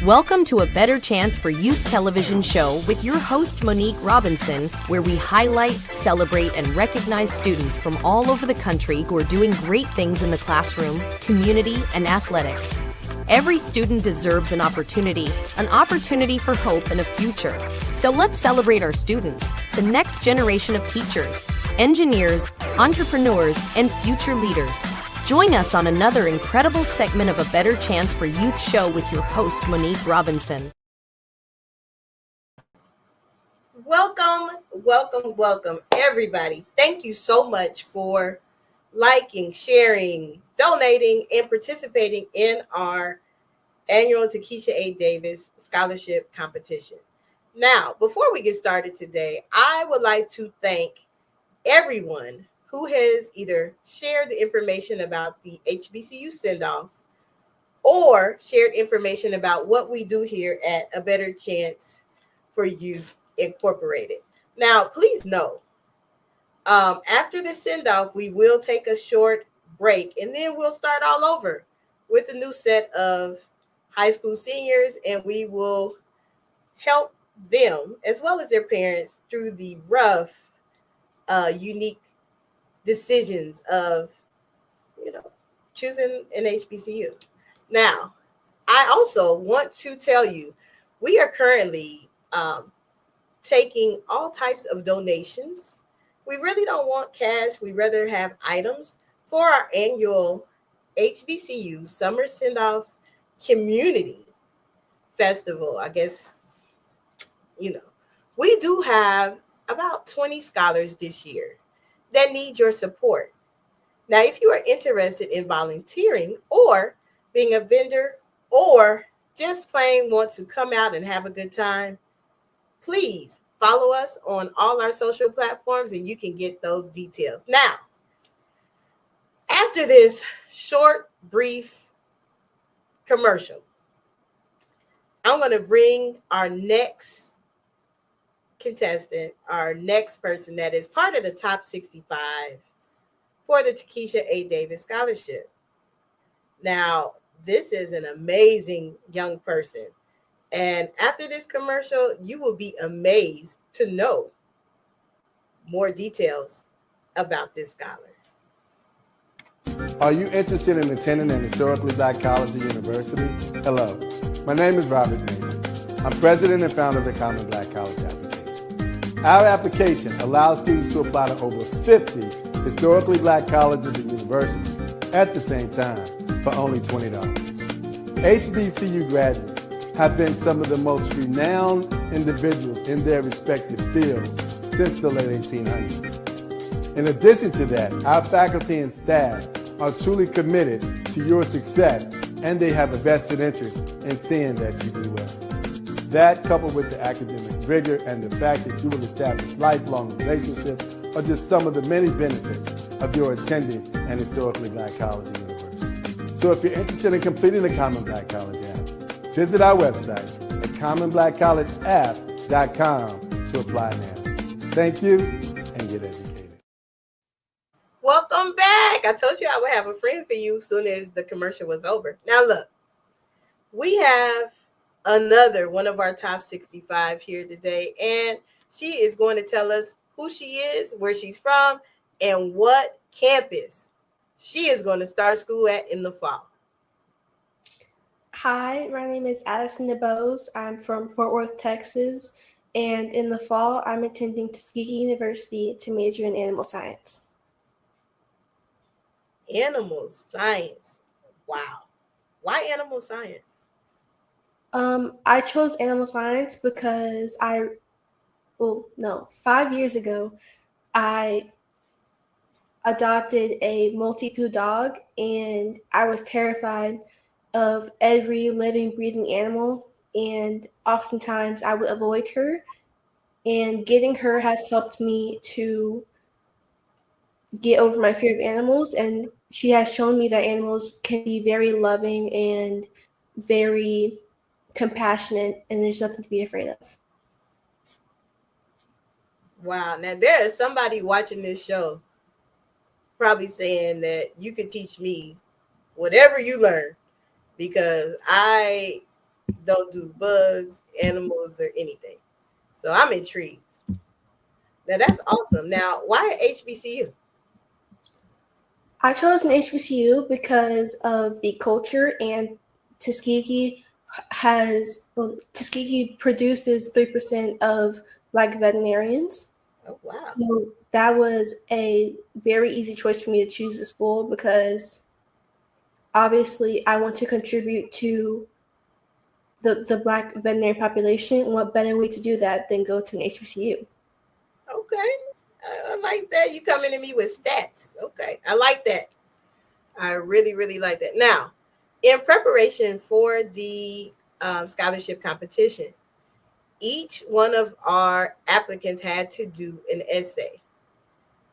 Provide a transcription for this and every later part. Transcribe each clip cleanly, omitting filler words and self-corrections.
Welcome to A Better Chance for Youth television show with your host, Monique Robinson, where we highlight, celebrate, and recognize students from all over the country who are doing great things in the classroom, community, and athletics. Every student deserves an opportunity for hope and a future. So let's celebrate our students, the next generation of teachers, engineers, entrepreneurs, and future leaders. Join us on another incredible segment of A Better Chance for Youth show with your host, Monique Robinson. Welcome, everybody. Thank you so much for liking, sharing, donating, and participating in our annual Takisha A. Davis Scholarship Competition. Now, before we get started today, I would like to thank everyone who has either shared the information about the HBCU send-off or shared information about what we do here at A Better Chance for Youth Incorporated. Now, please know, after the send-off, we will take a short break, and then we'll start all over with a new set of high school seniors, and we will help them, as well as their parents, through the rough, unique decisions of, choosing an HBCU. Now, I also want to tell you, we are currently taking all types of donations. We really don't want cash. We rather have items for our annual HBCU Summer Send-Off Community Festival. I guess, we do have about 20 scholars this year that need your support. Now, if you are interested in volunteering or being a vendor or just plain want to come out and have a good time, please follow us on all our social platforms and you can get those details. Now, after this short, brief commercial, I'm going to bring our next contestant, our next person that is part of the top 65 for the Takisha A. Davis Scholarship. Now, this is an amazing young person. And after this commercial, you will be amazed to know more details about this scholar. Are you interested in attending an historically Black college or university? Hello, my name is Robert Mason. I'm president and founder of the Common Black College application. Our application allows students to apply to over 50 historically Black colleges and universities at the same time for only $20. HBCU graduates have been some of the most renowned individuals in their respective fields since the late 1800s. In addition to that, our faculty and staff are truly committed to your success, and they have a vested interest in seeing that you do well. That, coupled with the academic rigor and the fact that you will establish lifelong relationships, are just some of the many benefits of your attending an historically Black college or university. So if you're interested in completing the Common Black College app, visit our website at commonblackcollegeapp.com to apply now. Thank you, and get educated. Welcome back. I told you I would have a friend for you as soon as the commercial was over. Now look, we have another one of our top 65 here today, and she is going to tell us who she is, where she's from, and what campus she is going to start school at in the fall. Hi, my name is Addison Debose. I'm from Fort Worth, Texas, and in the fall, I'm attending Tuskegee University to major in animal science. Animal science. Wow. Why animal science? I chose animal science because 5 years ago, I adopted a Maltipoo dog, and I was terrified of every living, breathing animal, and oftentimes I would avoid her, and getting her has helped me to get over my fear of animals, and she has shown me that animals can be very loving and very compassionate, and there's nothing to be afraid of. Wow. Now there is somebody watching this show probably saying that you could teach me whatever you learn, because I don't do bugs, animals, or anything. So I'm intrigued. Now that's awesome. Now, why HBCU? I chose an HBCU because of the culture, and Tuskegee Tuskegee produces 3% of Black veterinarians. Oh wow. So that was a very easy choice for me to choose the school because obviously I want to contribute to the Black veterinary population. And what better way to do that than go to an HBCU? Okay. I like that. You coming to me with stats. Okay. I like that. I really, really like that. Now, in preparation for the scholarship competition, each one of our applicants had to do an essay.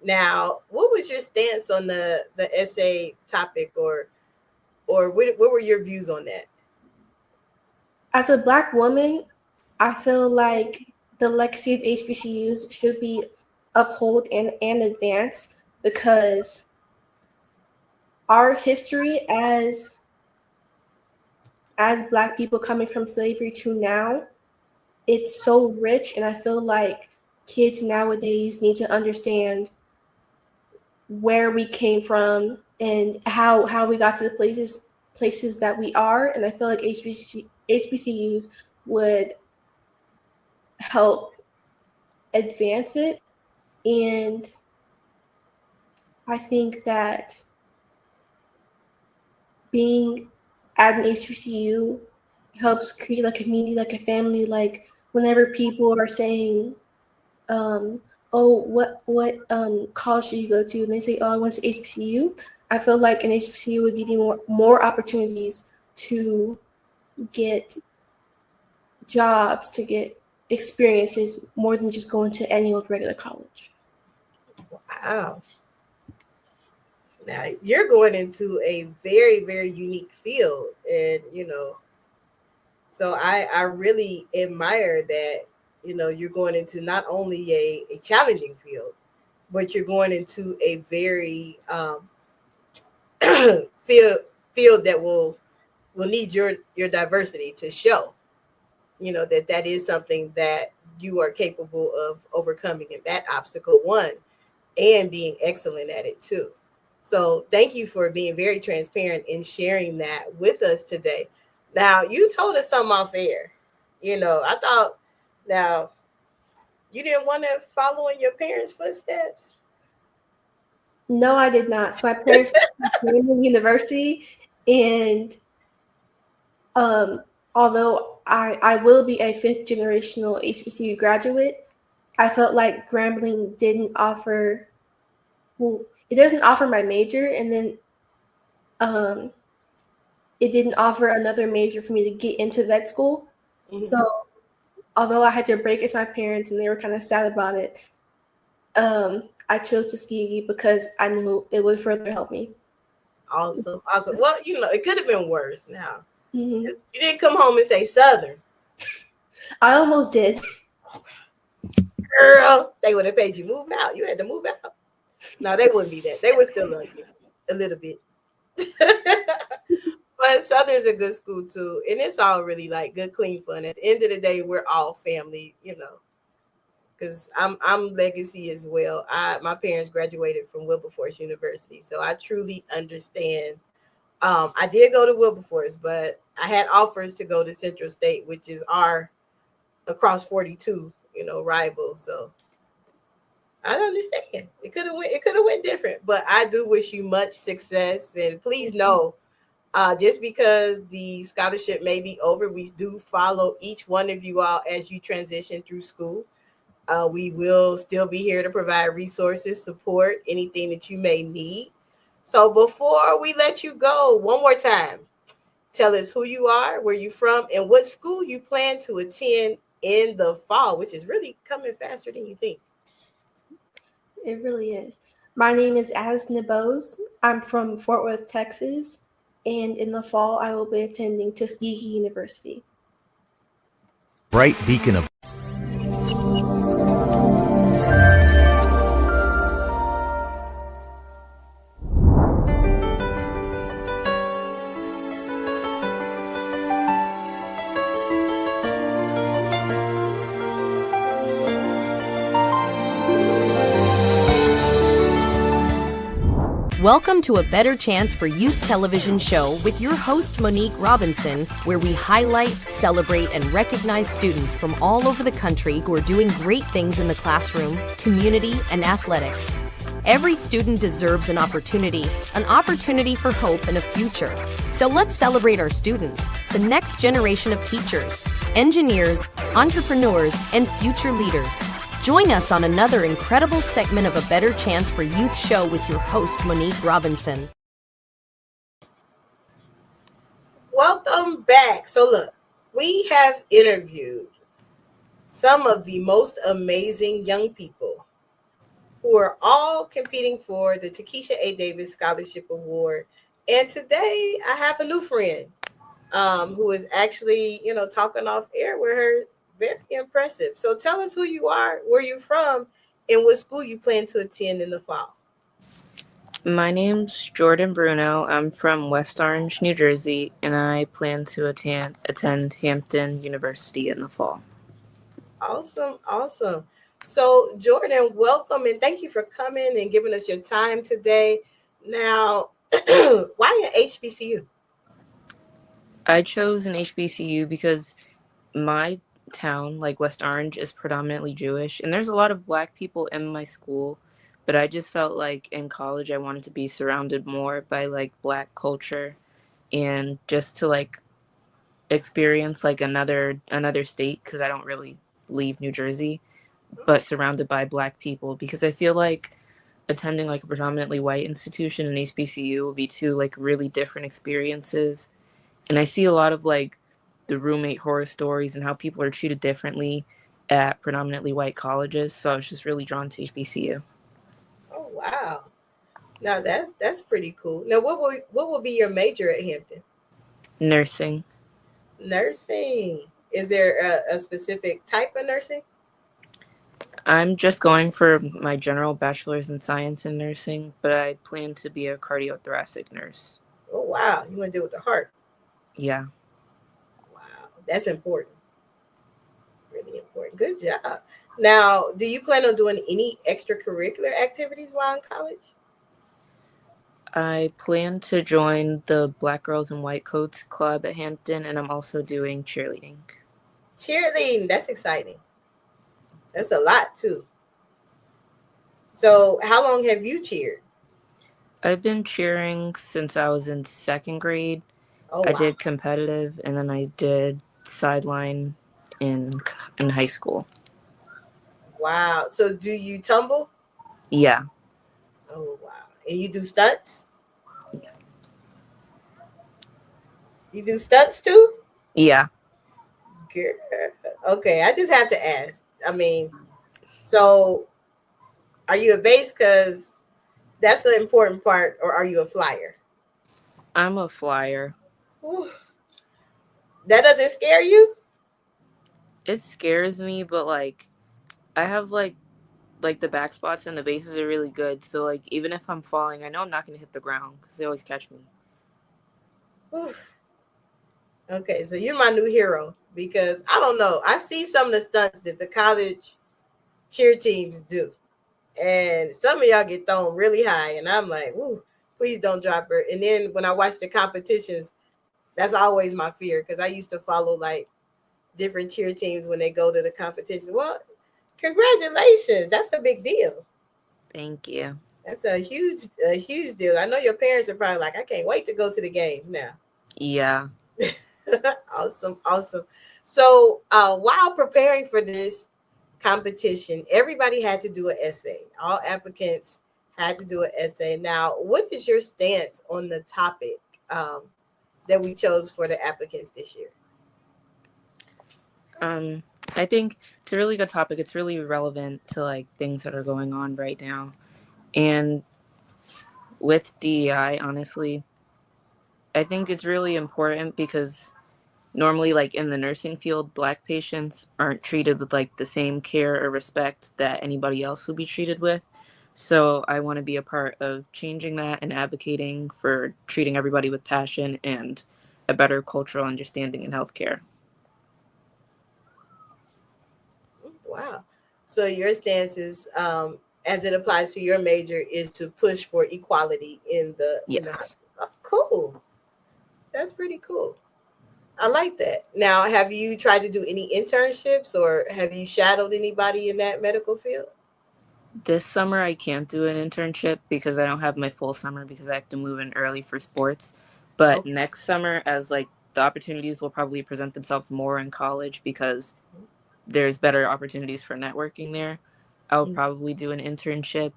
Now, what was your stance on the essay topic, or what were your views on that? As a Black woman, I feel like the legacy of HBCUs should be upheld and advanced because our history as Black people coming from slavery to now, it's so rich, and I feel like kids nowadays need to understand where we came from and how we got to the places that we are. And I feel like HBCUs would help advance it. And I think that being at an HBCU helps create like a community, like a family. Like whenever people are saying, oh, what college do you go to? And they say, oh, I went to HBCU. I feel like an HBCU would give you more opportunities to get jobs, to get experiences, more than just going to any old regular college. Wow. Now you're going into a very, very unique field, and so I really admire that. You're going into not only a challenging field, but you're going into a very field that will need your diversity to show. That is something that you are capable of overcoming in that obstacle one, and being excellent at it too. So thank you for being very transparent and sharing that with us today. Now, you told us something off air. I thought, now, you didn't want to follow in your parents' footsteps? No, I did not. So my parents were in university, and although I will be a fifth generational HBCU graduate, I felt like Grambling didn't offer, well, it doesn't offer my major, and then it didn't offer another major for me to get into vet school. Mm-hmm. So although I had to break it to my parents and they were kind of sad about it, I chose Tuskegee because I knew it would further help me. Awesome. Well, it could have been worse now. Mm-hmm. You didn't come home and say Southern. I almost did. Girl, they would have made you move out. You had to move out. No, they wouldn't be that. They would still love you a little bit. But Southern's a good school too. And it's all really like good, clean fun. At the end of the day, we're all family, because I'm legacy as well. My parents graduated from Wilberforce University, so I truly understand. I did go to Wilberforce, but I had offers to go to Central State, which is our across 42, rival. So I understand. It could have went different, but I do wish you much success. And please know, just because the scholarship may be over, we do follow each one of you all as you transition through school. We will still be here to provide resources, support, anything that you may need. So before we let you go, one more time, tell us who you are, where you're from, and what school you plan to attend in the fall, which is really coming faster than you think. It really is. My name is Addison Debose. I'm from Fort Worth, Texas, and in the fall, I will be attending Tuskegee University. Bright beacon of Welcome to A Better Chance for Youth television show with your host, Monique Robinson, where we highlight, celebrate, and recognize students from all over the country who are doing great things in the classroom, community, and athletics. Every student deserves an opportunity for hope and a future. So let's celebrate our students, the next generation of teachers, engineers, entrepreneurs, and future leaders. Join us on another incredible segment of A Better Chance for Youth show with your host, Monique Robinson. Welcome back. So look, we have interviewed some of the most amazing young people who are all competing for the Takisha A. Davis Scholarship Award. And today I have a new friend who is actually, talking off air with her. Very impressive. So tell us who you are, where you're from, and what school you plan to attend in the fall. My name's Jordyn Bruno. I'm from West Orange, New Jersey, and I plan to attend Hampton University in the fall. Awesome. So Jordyn, welcome and thank you for coming and giving us your time today. Now, why an HBCU? I chose an HBCU because my town, like West Orange, is predominantly Jewish, and there's a lot of Black people in my school, but I just felt like in college I wanted to be surrounded more by like Black culture and just to like experience like another state, because I don't really leave New Jersey, but surrounded by Black people, because I feel like attending like a predominantly white institution, an HBCU, will be two like really different experiences. And I see a lot of like the roommate horror stories and how people are treated differently at predominantly white colleges. So I was just really drawn to HBCU. Oh wow! Now that's pretty cool. Now, what will be your major at Hampton? Nursing. Nursing. Is there a specific type of nursing? I'm just going for my general bachelor's in science in nursing, but I plan to be a cardiothoracic nurse. Oh wow! You want to deal with the heart? Yeah. That's important. Really important. Good job. Now, do you plan on doing any extracurricular activities while in college? I plan to join the Black Girls in White Coats Club at Hampton, and I'm also doing cheerleading. Cheerleading, that's exciting. That's a lot too. So, how long have you cheered? I've been cheering since I was in second grade. Oh, I wow. did competitive, and then I did sideline in high school. Wow. So do you tumble? Yeah. Oh wow. And you do stunts? Yeah. You do stunts too? Yeah. Girl. Okay, I just have to ask. I mean, so are you a base? Because that's the important part, or are you a flyer? I'm a flyer. Whew. That doesn't scare you? It scares me, but like I have like the back spots and the bases are really good. So like even if I'm falling, I know I'm not going to hit the ground because they always catch me. Whew. Okay, so you're my new hero, because I don't know. I see some of the stunts that the college cheer teams do, and some of y'all get thrown really high, and I'm like, "Ooh, please don't drop her." And then when I watch the competitions, that's always my fear, because I used to follow like different cheer teams when they go to the competition. Well, congratulations. That's a big deal. Thank you. That's a huge deal. I know your parents are probably like, I can't wait to go to the games now. Yeah. Awesome. So while preparing for this competition, everybody had to do an essay. All applicants had to do an essay. Now, what is your stance on the topic that we chose for the applicants this year? I think it's a really good topic. It's really relevant to like things that are going on right now. And with DEI, honestly, I think it's really important because normally like in the nursing field, Black patients aren't treated with like the same care or respect that anybody else would be treated with. So I want to be a part of changing that and advocating for treating everybody with passion and a better cultural understanding in healthcare. Wow. So your stance is as it applies to your major, is to push for equality in the Yes. Oh, cool. That's pretty cool. I like that. Now, have you tried to do any internships or have you shadowed anybody in that medical field? This summer I can't do an internship because I don't have my full summer because I have to move in early for sports. But Okay. next summer, as like the opportunities will probably present themselves more in college because there's better opportunities for networking there, I'll probably do an internship.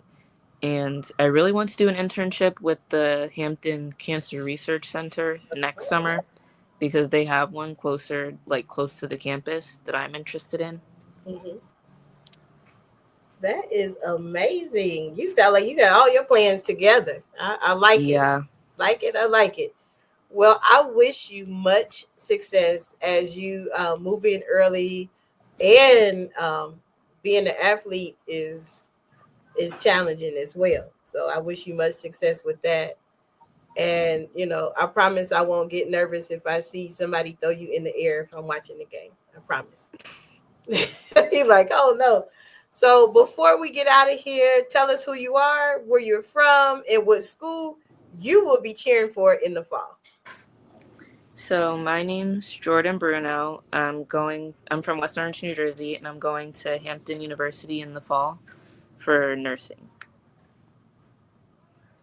And I really want to do an internship with the Hampton Cancer Research Center next summer because they have one closer, like close to the campus that I'm interested in. Mhm. That is amazing. You sound like you got all your plans together. I like it. Yeah. Like it. I like it. Well, I wish you much success as you move in early, and being an athlete is challenging as well. So I wish you much success with that. And I promise I won't get nervous if I see somebody throw you in the air if I'm watching the game. I promise. You're like, oh no. So before we get out of here, tell us who you are, where you're from, and what school you will be cheering for in the fall. So my name's Jordyn Bruno. I'm from West Orange, New Jersey, and I'm going to Hampton University in the fall for nursing.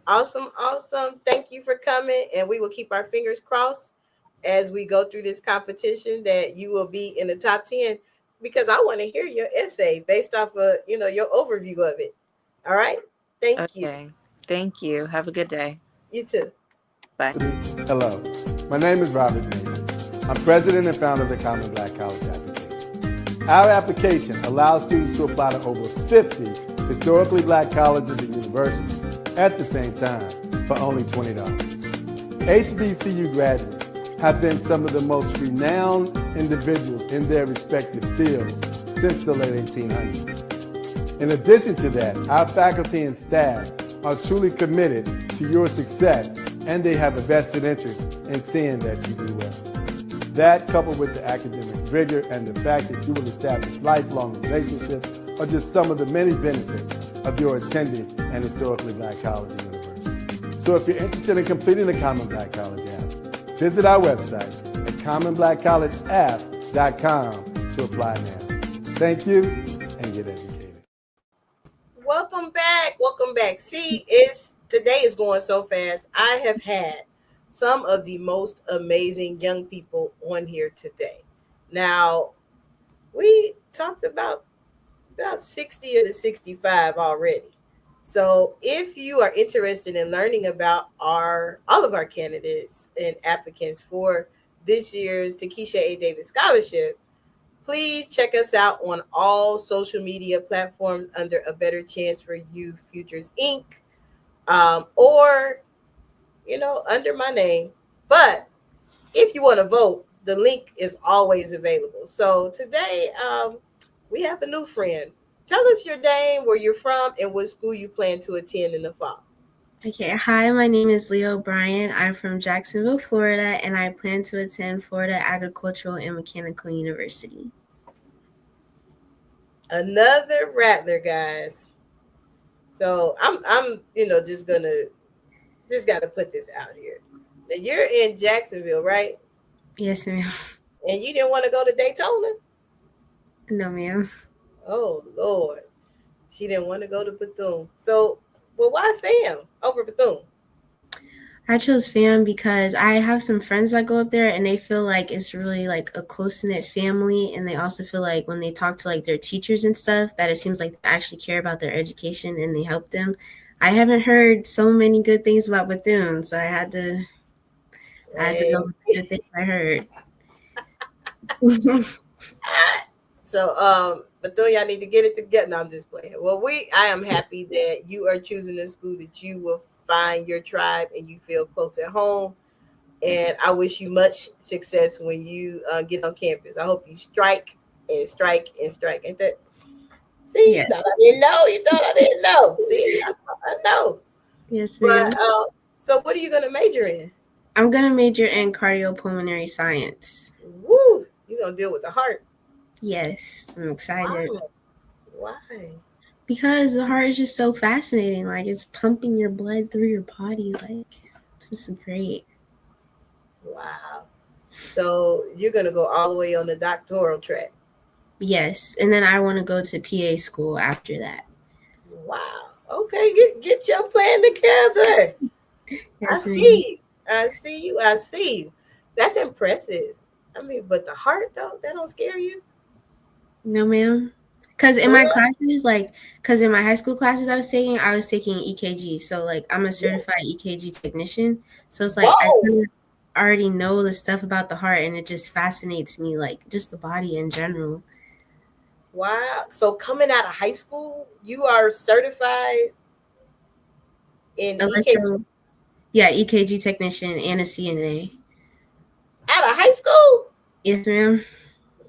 Awesome, awesome. Thank you for coming, and we will keep our fingers crossed as we go through this competition that you will be in the top 10, because I want to hear your essay based off of, your overview of it. All right. Thank you. Okay. Thank you. Have a good day. You too. Bye. Hello, my name is Robert Mason. I'm president and founder of the Common Black College Application. Our application allows students to apply to over 50 historically black colleges and universities at the same time for only $20. HBCU graduates have been some of the most renowned individuals in their respective fields since the late 1800s. In addition to that, our faculty and staff are truly committed to your success, and they have a vested interest in seeing that you do well. That, coupled with the academic rigor and the fact that you will establish lifelong relationships, are just some of the many benefits of your attending an historically black college or university. So if you're interested in completing the Common Black College app, visit our website at commonblackcollegeapp.com to apply now. Thank you, and get educated. Welcome back. Welcome back. See, today is going so fast. I have had some of the most amazing young people on here today. Now, we talked about 60 of the 65 already. So if you are interested in learning about all of our candidates and applicants for this year's Takisha A. Davis Scholarship, please check us out on all social media platforms under A Better Chance for You Futures Inc. Or under my name. But if you want to vote, the link is always available. So today we have a new friend. Tell us your name, where you're from, and what school you plan to attend in the fall. Okay, hi, my name is Leah O'Brien. I'm from Jacksonville, Florida, and I plan to attend Florida Agricultural and Mechanical University. Another Rattler, guys. So I'm just gotta put this out here. Now you're in Jacksonville, right? Yes, ma'am. And you didn't want to go to Daytona? No, ma'am. Oh Lord, she didn't want to go to Bethune. So, well, why FAM over Bethune? I chose FAM because I have some friends that go up there, and they feel like it's really like a close-knit family, and they also feel like when they talk to like their teachers and stuff, that it seems like they actually care about their education and they help them. I haven't heard so many good things about Bethune, so I had to go with the good things I heard. So, Bethune, y'all need to get it together. No, I'm just playing. Well, I am happy that you are choosing a school that you will find your tribe and you feel close at home. And I wish you much success when you get on campus. I hope you strike and strike and strike. Ain't that? See, Yeah. You thought I didn't know. You thought I didn't know. See, I know. Yes, ma'am. But, so what are you going to major in? I'm going to major in cardiopulmonary science. Woo! You're going to deal with the heart. Yes, I'm excited. Why? Because the heart is just so fascinating. Like, it's pumping your blood through your body. Like, it's just great. Wow. So you're gonna go all the way on the doctoral track. Yes, and then I want to go to PA school after that. Wow. Okay, get your plan together. I Yes, ma'am. see. I see you. I see you. That's impressive. I mean, but the heart though, that don't scare you? No, ma'am. Because in For my real? classes, like, because in my high school classes I was taking EKG. So, like, I'm a certified EKG technician. So it's like I Whoa. kind of already know the stuff about the heart, and it just fascinates me, like, just the body in general. Wow. So coming out of high school, you are certified in EKG Electro, yeah, EKG technician and a CNA. out of high school? Yes, ma'am.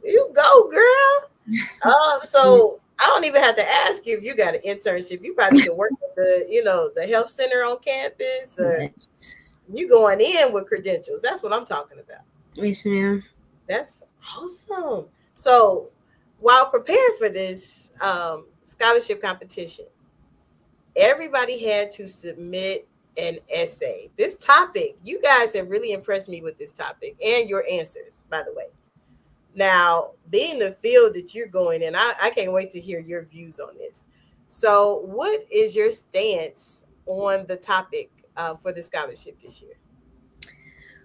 You go, girl. So I don't even have to ask you if you got an internship. You probably can work at the health center on campus, or Yes, you going in with credentials. That's what I'm talking about. yes, ma'am. That's awesome. So while preparing for this scholarship competition, everybody had to submit an essay. This topic, you guys have really impressed me with this topic and your answers, by the way. Now, being the field that you're going in, I can't wait to hear your views on this. So, what is your stance on the topic for the scholarship this year?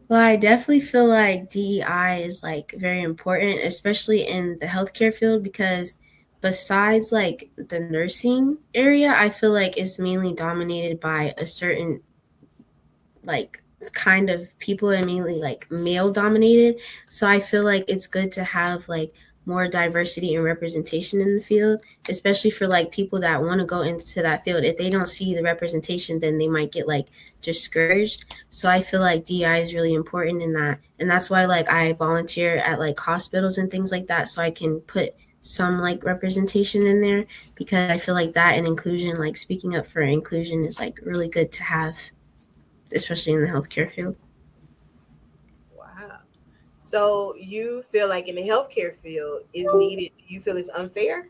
Well, I definitely feel like DEI is like very important, especially in the healthcare field, because besides like the nursing area, I feel like it's mainly dominated by a certain like kind of people, and mainly like male dominated. So I feel like it's good to have like more diversity and representation in the field, especially for like people that want to go into that field. If they don't see the representation, then they might get like discouraged. So I feel like DI is really important in that. And that's why like I volunteer at like hospitals and things like that, so I can put some like representation in there, because I feel like that and inclusion, like speaking up for inclusion, is like really good to have, especially in the healthcare field. Wow. So, you feel like in the healthcare field is needed, you feel it's unfair?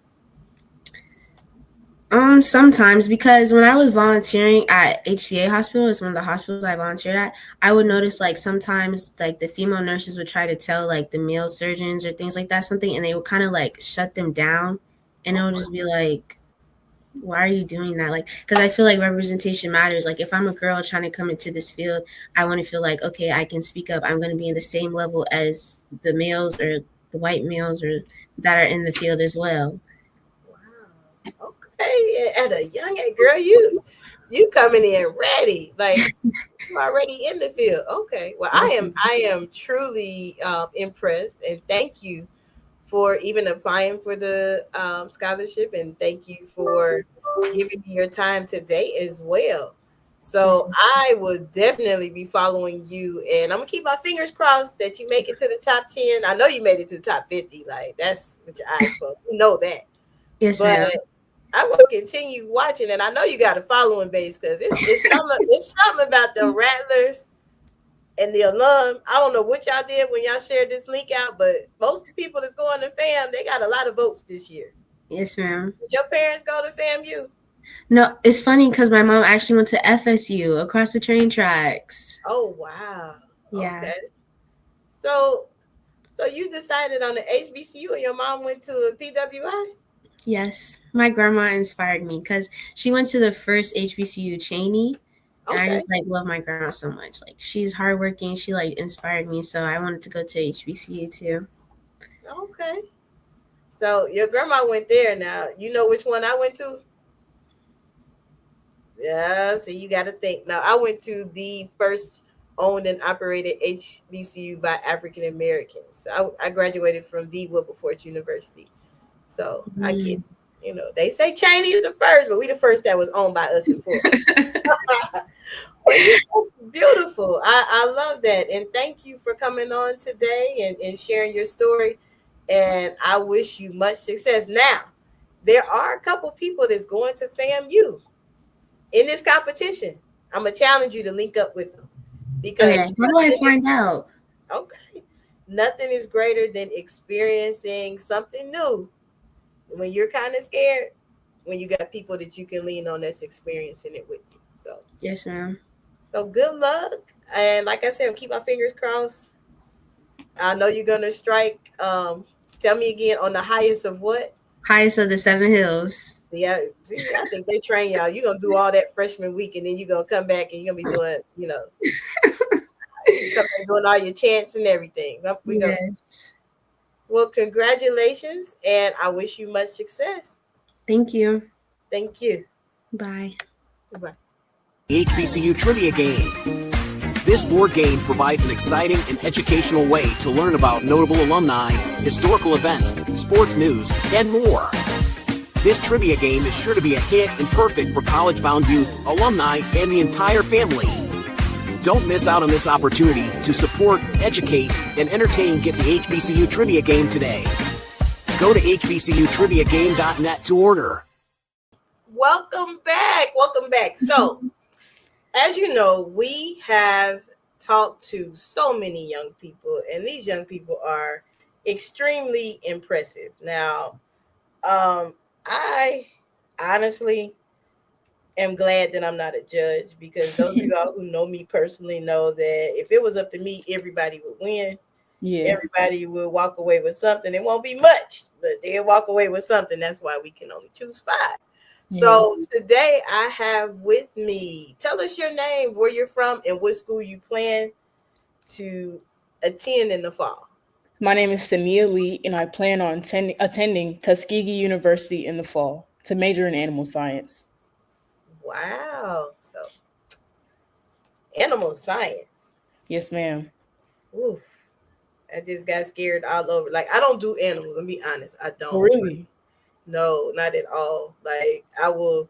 Sometimes, because when I was volunteering at HCA hospital, is one of the hospitals I volunteered at, I would notice like sometimes like the female nurses would try to tell like the male surgeons or things like that something, and they would kind of like shut them down, and it would just be like, why are you doing that? Like, because I feel like representation matters. Like, if I'm a girl trying to come into this field, I want to feel like, okay, I can speak up. I'm going to be in the same level as the males or the white males or that are in the field as well. Wow. Okay. At a young age, girl, you coming in ready. Like, you're already in the field. Okay. Well, I am truly impressed, and thank you for even applying for the scholarship, and thank you for giving me your time today as well. So I will definitely be following you, and I'm gonna keep my fingers crossed that you make it to the top 10. I know you made it to the top 50. Like, that's with your eyes closed. You know that. Yes, But ma'am. I will continue watching, and I know you got a following base, because it's something about the Rattlers and the alum. I don't know what y'all did when y'all shared this link out, but most people that's going to FAM, they got a lot of votes this year. Yes, ma'am. Did your parents go to FAMU? No, it's funny because my mom actually went to FSU across the train tracks. Oh wow. Yeah. Okay. So you decided on the HBCU, and your mom went to a PWI? Yes. My grandma inspired me because she went to the first HBCU, Cheney. And I Okay. just like love my grandma so much. Like, she's hardworking. She like inspired me. So I wanted to go to HBCU too. Okay. So your grandma went there. Now, you know which one I went to? Yeah, so you got to think. Now, I went to the first owned and operated HBCU by African Americans. I graduated from the Wilberforce University. So I get, they say Cheney is the first, but we the first that was owned by us and for us. Beautiful. I love that. And thank you for coming on today and sharing your story. And I wish you much success. Now, there are a couple people that's going to FAMU in this competition. I'm going to challenge you to link up with them. Because okay, how do I find out? Okay. Nothing is greater than experiencing something new when you're kind of scared. when you got people that you can lean on that's experiencing it with you. So Yes, ma'am. so good luck. And like I said, keep my fingers crossed. I know you're gonna strike. Tell me again, on the highest of what? Highest of the 7 hills. Yeah, see, I think they train y'all. You're gonna do all that freshman week, and then you're gonna come back and you're gonna be doing, you come back doing all your chants and everything. Yes. Well, congratulations, and I wish you much success. Thank you. Thank you. Bye. Goodbye. HBCU Trivia Game. This board game provides an exciting and educational way to learn about notable alumni, historical events, sports news, and more. This trivia game is sure to be a hit and perfect for college-bound youth, alumni, and the entire family. Don't miss out on this opportunity to support, educate, and entertain Get the HBCU Trivia Game today. Go to hbcutriviagame.net to order. Welcome back. Welcome back. So, as you know, we have talked to so many young people, and these young people are extremely impressive. Now, I honestly am glad that I'm not a judge, because those of y'all who know me personally know that if it was up to me, everybody would win. Yeah. Everybody will walk away with something. It won't be much, but they'll walk away with something. That's why we can only choose 5. So today I have with me, tell us your name, where you're from, and what school you plan to attend in the fall. My name is Jania Lee, and I plan on attending Tuskegee University in the fall to major in animal science. Wow. So animal science. Yes, ma'am. Oof. I just got scared all over. Like, I don't do animals. Let me be honest. I don't. Oh, really? No, not at all. Like, I will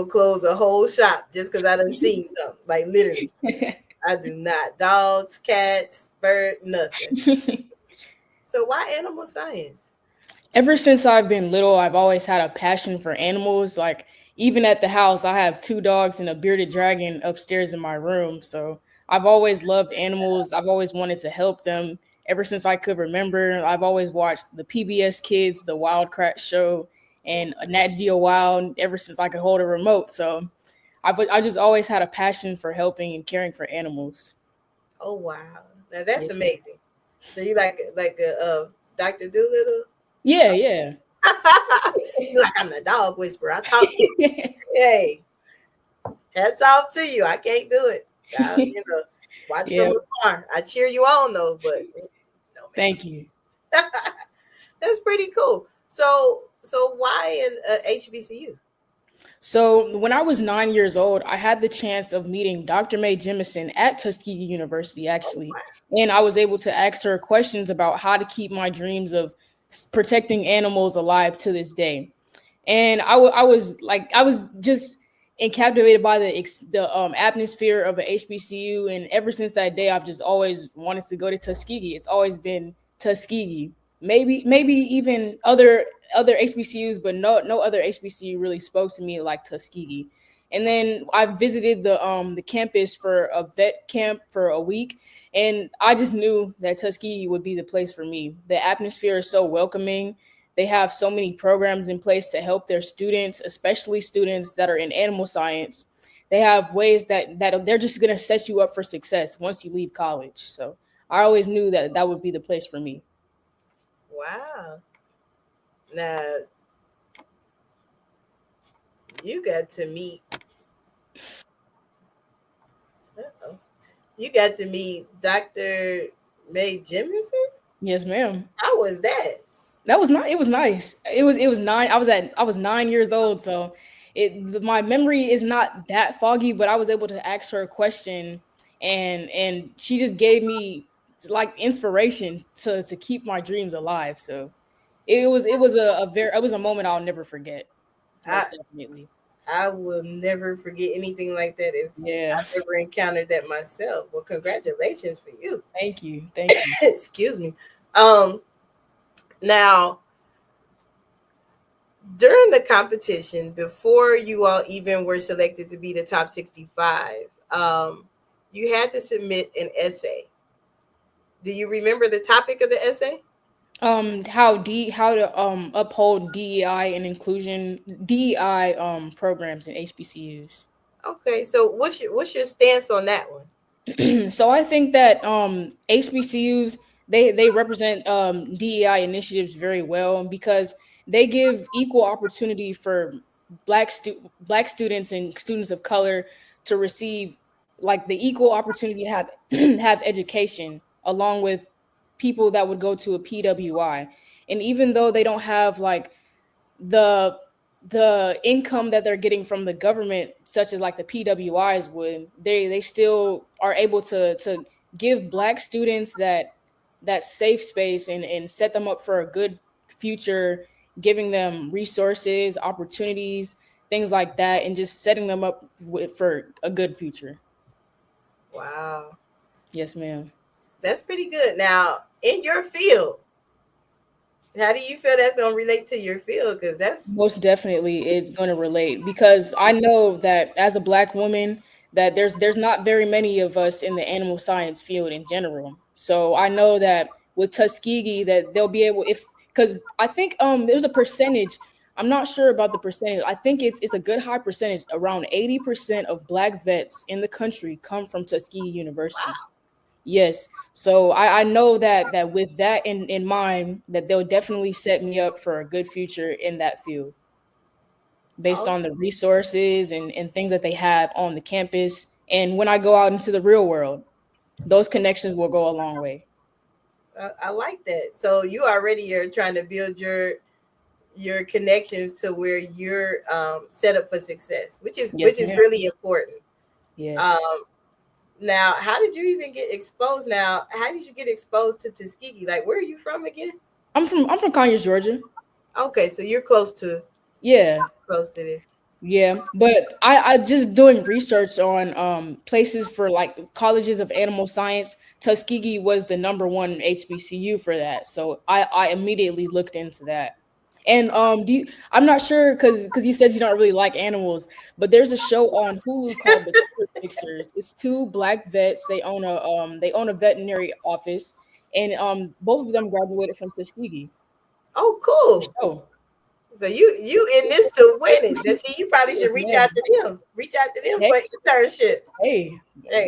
close a whole shop just because I done seen something. Like, literally. I do not. Dogs, cats, bird, nothing. So why animal science? Ever since I've been little, I've always had a passion for animals. Like, even at the house, I have 2 dogs and a bearded dragon upstairs in my room. So I've always loved animals. I've always wanted to help them. Ever since I could remember, I've always watched the PBS Kids, the Wild Kratts show, and Nat Geo Wild ever since I could hold a remote. So I just always had a passion for helping and caring for animals. Oh, wow. Now that's amazing. So you like a Dr. Doolittle? Yeah, yeah. You're like, I'm the dog whisperer. I talk to you. Hey, hats off to you. I can't do it. Watch from afar. I cheer you on though, but no, thank you. That's pretty cool. So why in HBCU? So when I was 9 years old, I had the chance of meeting Dr. Mae Jemison at Tuskegee University, actually. Oh, wow. And I was able to ask her questions about how to keep my dreams of protecting animals alive to this day. And I was just captivated by the atmosphere of an HBCU. And ever since that day, I've just always wanted to go to Tuskegee. It's always been Tuskegee. Maybe even other HBCUs, but no other HBCU really spoke to me like Tuskegee. And then I visited the campus for a vet camp for a week, and I just knew that Tuskegee would be the place for me. The atmosphere is so welcoming. They have so many programs in place to help their students, especially students that are in animal science. They have ways that they're just going to set you up for success once you leave college. So I always knew that would be the place for me. Wow. Now, you got to meet Dr. Mae Jemison? Yes, ma'am. How was that? That was not. It was nice. It was 9. I was 9 years old, so my memory is not that foggy. But I was able to ask her a question, and she just gave me like inspiration to keep my dreams alive. So it was a moment I'll never forget. Definitely. I will never forget anything like that if I've ever encountered that myself. Well, congratulations for you. Thank you. Excuse me. Now, during the competition, before you all even were selected to be the top 65, you had to submit an essay. Do you remember the topic of the essay? How to uphold DEI and inclusion DEI programs in HBCUs. Okay, so what's your stance on that one? So I think that HBCUs they represent DEI initiatives very well because they give equal opportunity for black students and students of color to receive like the equal opportunity to have have education along with people that would go to a PWI. And even though they don't have like the income that they're getting from the government, such as like the PWIs would, they still are able to give Black students that safe space and set them up for a good future, giving them resources, opportunities, things like that, and just setting them up for a good future. Wow. Yes, ma'am. That's pretty good. Now, in your field, how do you feel that's going to relate to your field? Because that's most definitely it's going to relate, because I know that as a Black woman that there's not very many of us in the animal science field in general. So I know that with Tuskegee that they'll be able, because I think there's a percentage, I'm not sure about the percentage. I think it's a good high percentage. Around 80% of Black vets in the country come from Tuskegee University. Wow. Yes. So I know that with that in mind, that they'll definitely set me up for a good future in that field based on the resources and things that they have on the campus. And when I go out into the real world, those connections will go a long way. I like that. So you already are trying to build your connections to where you're set up for success, which is really important. Yes. Now, how did you even get exposed? Now, how did you get exposed to Tuskegee? Like, where are you from again? I'm from Conyers, Georgia. Okay, so you're close to close to there. Yeah, but I just doing research on places for like colleges of animal science. Tuskegee was the #1 HBCU for that, so I immediately looked into that. And I'm not sure because you said you don't really like animals, but there's a show on Hulu called The Killer Fixers. It's 2 Black vets. They own a veterinary office, and both of them graduated from Tuskegee. Oh, cool. Oh. So you in this to win it. Just see, you probably should reach out to them. Reach out to them for internship. Hey,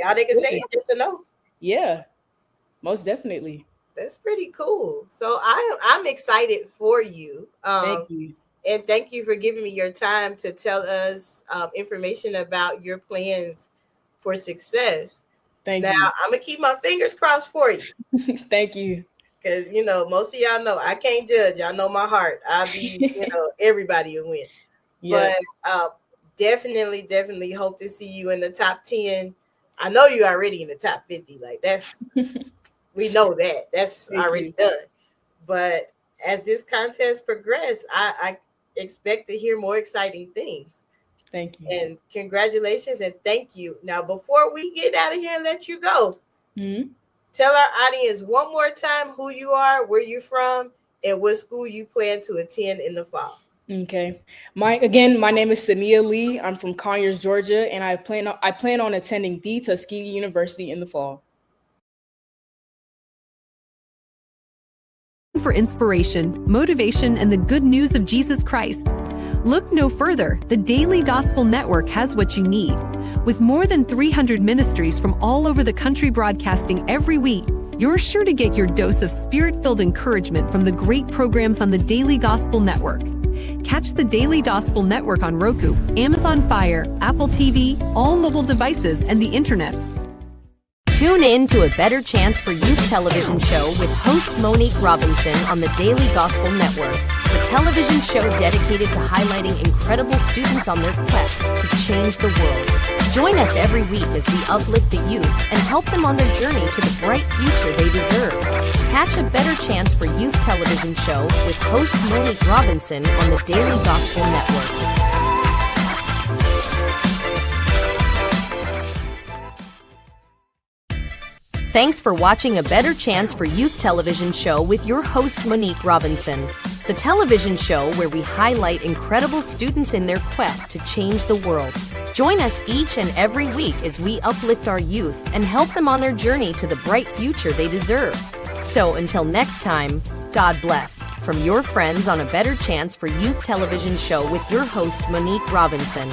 all they can say is yes or no. Yeah, most definitely. That's pretty cool. So I'm excited for you. Thank you. And thank you for giving me your time to tell us information about your plans for success. Thank you. Now, I'm going to keep my fingers crossed for you. Thank you. Because, most of y'all know I can't judge. Y'all know my heart. I'll be, everybody will win. Yeah. But definitely hope to see you in the top 10. I know you're already in the top 50. Like, that's... We know that. That's already done. But as this contest progresses, I expect to hear more exciting things. Thank you. And congratulations and thank you. Now, before we get out of here and let you go, tell our audience one more time who you are, where you're from, and what school you plan to attend in the fall. Okay. My name is Jania Lee. I'm from Conyers, Georgia, and I plan on attending the Tuskegee University in the fall. For inspiration, motivation, and the good news of Jesus Christ. Look no further. The Daily Gospel Network has what you need. With more than 300 ministries from all over the country broadcasting every week, you're sure to get your dose of spirit-filled encouragement from the great programs on the Daily Gospel Network. Catch the Daily Gospel Network on Roku, Amazon Fire, Apple TV, all mobile devices, and the internet. Tune in to A Better Chance for Youth television show with host Monique Robinson on the Daily Gospel Network, the television show dedicated to highlighting incredible students on their quest to change the world. Join us every week as we uplift the youth and help them on their journey to the bright future they deserve. Catch A Better Chance for Youth television show with host Monique Robinson on the Daily Gospel Network. Thanks for watching A Better Chance for Youth television show with your host Monique Robinson, the television show where we highlight incredible students in their quest to change the world. Join us each and every week as we uplift our youth and help them on their journey to the bright future they deserve. So until next time, God bless. From your friends on A Better Chance for Youth television show with your host, Monique Robinson.